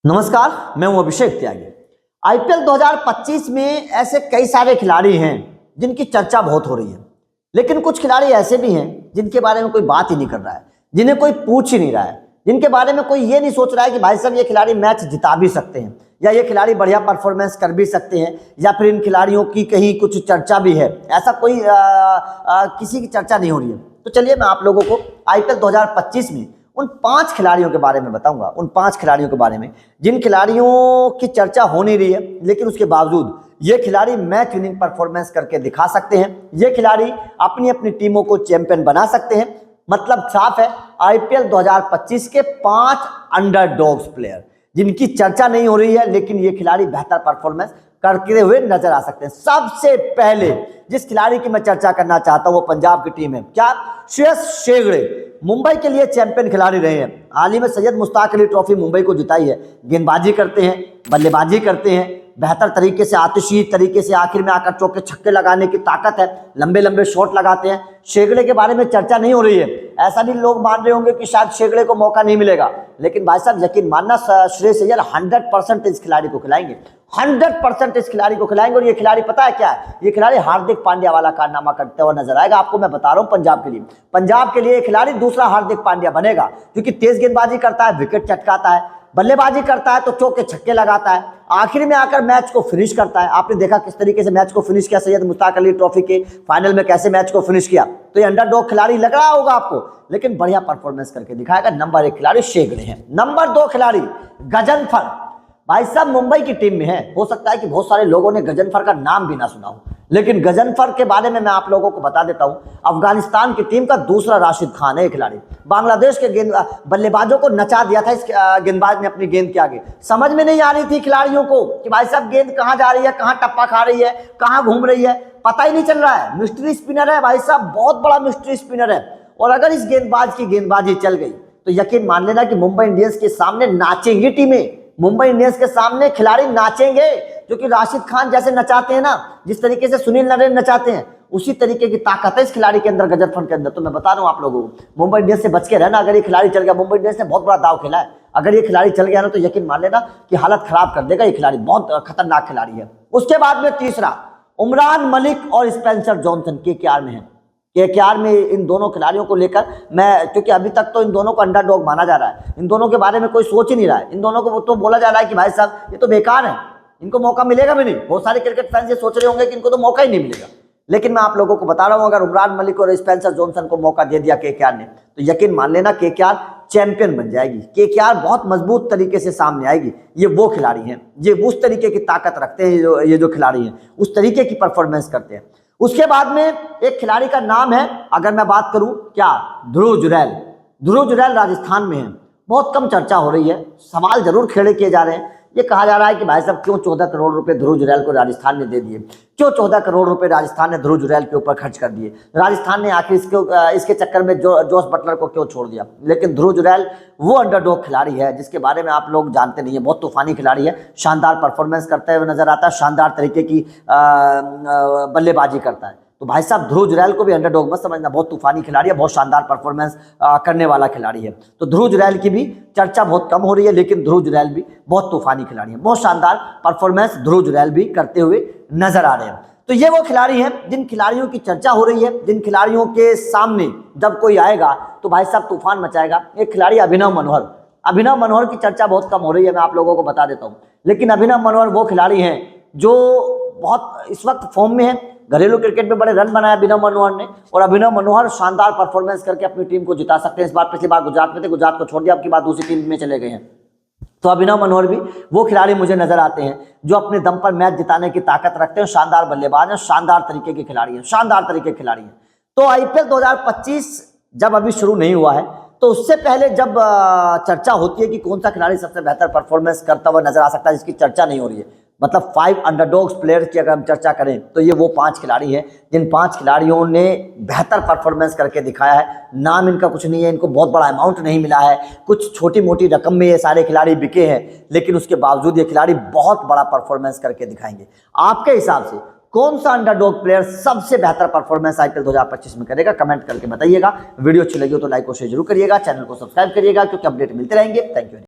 नमस्कार, मैं हूं अभिषेक त्यागी। आईपीएल 2025 में ऐसे कई सारे खिलाड़ी हैं जिनकी चर्चा बहुत हो रही है, लेकिन कुछ खिलाड़ी ऐसे भी हैं जिनके बारे में कोई बात ही नहीं कर रहा है, जिन्हें कोई पूछ ही नहीं रहा है, जिनके बारे में कोई ये नहीं सोच रहा है कि भाई साहब ये खिलाड़ी मैच जिता भी सकते हैं या ये खिलाड़ी बढ़िया परफॉर्मेंस कर भी सकते हैं या फिर इन खिलाड़ियों की कहीं कुछ चर्चा भी है। ऐसा कोई किसी की चर्चा नहीं हो रही है। तो चलिए मैं आप लोगों को आईपीएल 2025 में उन 5 खिलाड़ियों के बारे में बताऊंगा, उन 5 खिलाड़ियों के बारे में जिन खिलाड़ियों की चर्चा हो नहीं रही है, लेकिन उसके बावजूद ये खिलाड़ी मैच विनिंग परफॉर्मेंस करके दिखा सकते हैं। ये खिलाड़ी अपनी अपनी टीमों को चैंपियन बना सकते हैं। मतलब साफ है, आईपीएल 2025 के 5 अंडरडॉग्स प्लेयर जिनकी चर्चा नहीं हो रही है, लेकिन ये खिलाड़ी बेहतर परफॉर्मेंस करते हुए नजर आ सकते हैं। सबसे पहले जिस खिलाड़ी की मैं चर्चा करना चाहता हूं वो पंजाब की टीम है। क्या? श्रेयस अय्यर मुंबई के लिए चैंपियन खिलाड़ी रहे हैं। हाल ही में सैयद मुश्ताक अली ट्रॉफी मुंबई को जिताई है। गेंदबाजी करते हैं, बल्लेबाजी करते हैं, बेहतर तरीके से आतिशी तरीके से आखिर में आकर चौके छक्के लगाने की ताकत है, लंबे लंबे शॉट लगाते हैं। शेगड़े के बारे में चर्चा नहीं हो रही है। ऐसा भी लोग मान रहे होंगे कि शायद शेगड़े को मौका नहीं मिलेगा, लेकिन भाई साहब यकीन मानना, श्रेयस अय्यर 100% इस खिलाड़ी को खिलाएंगे, 100% इस खिलाड़ी को खिलाएंगे। और ये खिलाड़ी पता है क्या है? ये खिलाड़ी हार्दिक पांड्या वाला कारनामा करते हुए नजर आएगा। आपको मैं बता रहा हूं, पंजाब के लिए खिलाड़ी दूसरा हार्दिक पांड्या बनेगा, क्योंकि तेज गेंदबाजी करता है, विकेट चटकाता है, बल्लेबाजी करता है तो चौके छक्के लगाता है, आखिर में आकर मैच को फिनिश करता है। आपने देखा किस तरीके से मैच को फिनिश किया सैयद मुश्ताक अली ट्रॉफी के फाइनल में, कैसे मैच को फिनिश किया। तो ये अंडरडॉग खिलाड़ी लग रहा होगा आपको, लेकिन बढ़िया परफॉर्मेंस करके दिखाएगा। नंबर 1 खिलाड़ी शेगड़े हैं। नंबर 2 खिलाड़ी गजनफर। भाई साहब मुंबई की टीम में है, हो सकता है कि बहुत सारे लोगों ने गजनफर का नाम भी ना सुना हो, लेकिन गजनफर के बारे में मैं आप लोगों को बता देता हूं। अफगानिस्तान की टीम का दूसरा राशिद खान है खिलाड़ी। बांग्लादेश के बल्लेबाजों को नचा दिया था इस गेंदबाज ने अपनी गेंद के आगे। समझ में नहीं आ रही थी खिलाड़ियों को कि भाई साहब गेंद कहां जा रही है, कहां टप्पा खा रही है, कहां घूम रही है, पता ही नहीं चल रहा है। मिस्ट्री स्पिनर है भाई साहब, बहुत बड़ा मिस्ट्री स्पिनर है। और अगर इस गेंदबाज की गेंदबाजी चल गई तो यकीन मान लेना कि मुंबई इंडियंस के सामने नाचेंगी टीमें, मुंबई इंडियंस के सामने खिलाड़ी नाचेंगे, क्योंकि राशिद खान जैसे नचाते हैं ना, जिस तरीके से सुनील नरेन नचाते हैं, उसी तरीके की ताकत है इस खिलाड़ी के अंदर, गजनफर के अंदर। तो मैं बता रहा हूं आप लोगों को, मुंबई इंडियंस से बच के रहना। अगर ये खिलाड़ी चल गया, मुंबई इंडियंस ने बहुत बड़ा दाव खेला है, अगर ये खिलाड़ी चल गया ना तो यकीन मान लेना कि हालत खराब कर देगा। ये खिलाड़ी बहुत खतरनाक खिलाड़ी है। उसके बाद में तीसरा उमरान मलिक और स्पेंसर जॉनसन केकेआर में है। केकेआर में इन दोनों खिलाड़ियों को लेकर मैं, क्योंकि अभी तक तो इन दोनों को अंडरडॉग माना जा रहा है, इन दोनों के बारे में कोई सोच ही नहीं रहा है। इन दोनों को तो बोला जा रहा है कि भाई साहब ये तो बेकार है, इनको मौका मिलेगा भी नहीं। बहुत सारे क्रिकेट फैंस ये सोच रहे होंगे कि इनको तो मौका ही नहीं मिलेगा, लेकिन मैं आप लोगों को बता रहा हूं, अगर उमरान मलिक और स्पेंसर जॉनसन को मौका दे दिया केकेआर ने, तो यकीन मान लेना केकेआर चैंपियन बन जाएगी। केकेआर बहुत मजबूत तरीके से सामने आएगी। ये वो खिलाड़ी हैं, ये उस तरीके की ताकत रखते हैं, ये जो खिलाड़ी हैं उस तरीके की परफॉर्मेंस करते हैं। उसके बाद में एक खिलाड़ी का नाम है, अगर मैं बात करूं, क्या? ध्रुव जुरैल। ध्रुव जुरैल राजस्थान में है, बहुत कम चर्चा हो रही है, सवाल जरूर खड़े किए जा रहे हैं। ये कहा जा रहा है कि भाई साहब क्यों 14 करोड़ रुपए ध्रुव जुरैल को राजस्थान ने दे दिए, क्यों 14 करोड़ रुपए राजस्थान ने ध्रुव जुरैल के ऊपर खर्च कर दिए, राजस्थान ने आखिर इसके चक्कर में जोस बटलर को क्यों छोड़ दिया। लेकिन ध्रुव जुरैल वो अंडरडॉग खिलाड़ी है जिसके बारे में आप लोग जानते नहीं है। बहुत तूफानी खिलाड़ी है, शानदार परफॉर्मेंस करते हुए नजर आता है, शानदार तरीके की बल्लेबाजी करता है। तो भाई साहब ध्रुव जुरैल को भी अंडरडॉग मत समझना, बहुत तूफानी खिलाड़ी है, बहुत शानदार परफॉर्मेंस करने वाला खिलाड़ी है। तो ध्रुव जुरैल की भी चर्चा बहुत कम हो रही है, लेकिन ध्रुव जुरैल भी बहुत तूफानी खिलाड़ी है, बहुत शानदार परफॉर्मेंस ध्रुव जुरैल भी करते हुए नजर आ रहे हैं। तो ये वो खिलाड़ी हैं जिन खिलाड़ियों की चर्चा हो रही है, जिन खिलाड़ियों के सामने जब कोई आएगा तो भाई साहब तूफान मचाएगा। एक खिलाड़ी अभिनव मनोहर। अभिनव मनोहर की चर्चा बहुत कम हो रही है, मैं आप लोगों को बता देता हूँ, लेकिन अभिनव मनोहर वो खिलाड़ी हैं जो बहुत इस वक्त फॉर्म में है। घरेलू क्रिकेट में बड़े रन बनाए अभिनव मनोहर ने, और अभिनव मनोहर शानदार परफॉर्मेंस करके अपनी टीम को जिता सकते हैं। इस बार, पिछली बार गुजरात में थे, गुजरात को छोड़ दिया, अब की बार दूसरी टीम में चले गए हैं। तो अभिनव मनोहर भी वो खिलाड़ी मुझे नजर आते हैं जो अपने दम पर मैच जिताने की ताकत रखते हैं, शानदार बल्लेबाज हैं, शानदार तरीके के खिलाड़ी हैं, शानदार तरीके के खिलाड़ी हैं। तो आईपीएल 2025 जब अभी शुरू नहीं हुआ है, तो उससे पहले जब चर्चा होती है कि कौन सा खिलाड़ी सबसे बेहतर परफॉर्मेंस करता हुआ नजर आ सकता है, जिसकी चर्चा नहीं हो रही है, मतलब 5 अंडरडॉग्स प्लेयर्स की अगर हम चर्चा करें तो ये वो 5 खिलाड़ी हैं जिन 5 खिलाड़ियों ने बेहतर परफॉर्मेंस करके दिखाया है। नाम इनका कुछ नहीं है, इनको बहुत बड़ा अमाउंट नहीं मिला है, कुछ छोटी मोटी रकम में ये सारे खिलाड़ी बिके हैं, लेकिन उसके बावजूद ये खिलाड़ी बहुत बड़ा परफॉर्मेंस करके दिखाएंगे। आपके हिसाब से कौन सा अंडरडॉग प्लेयर सबसे बेहतर परफॉर्मेंस आईपीएल 2025 में करेगा, कमेंट करके बताइएगा। वीडियो अच्छी लगी हो तो लाइक और शेयर जरूर करिएगा, चैनल को सब्सक्राइब करिएगा, क्योंकि अपडेट मिलते रहेंगे। Thank you.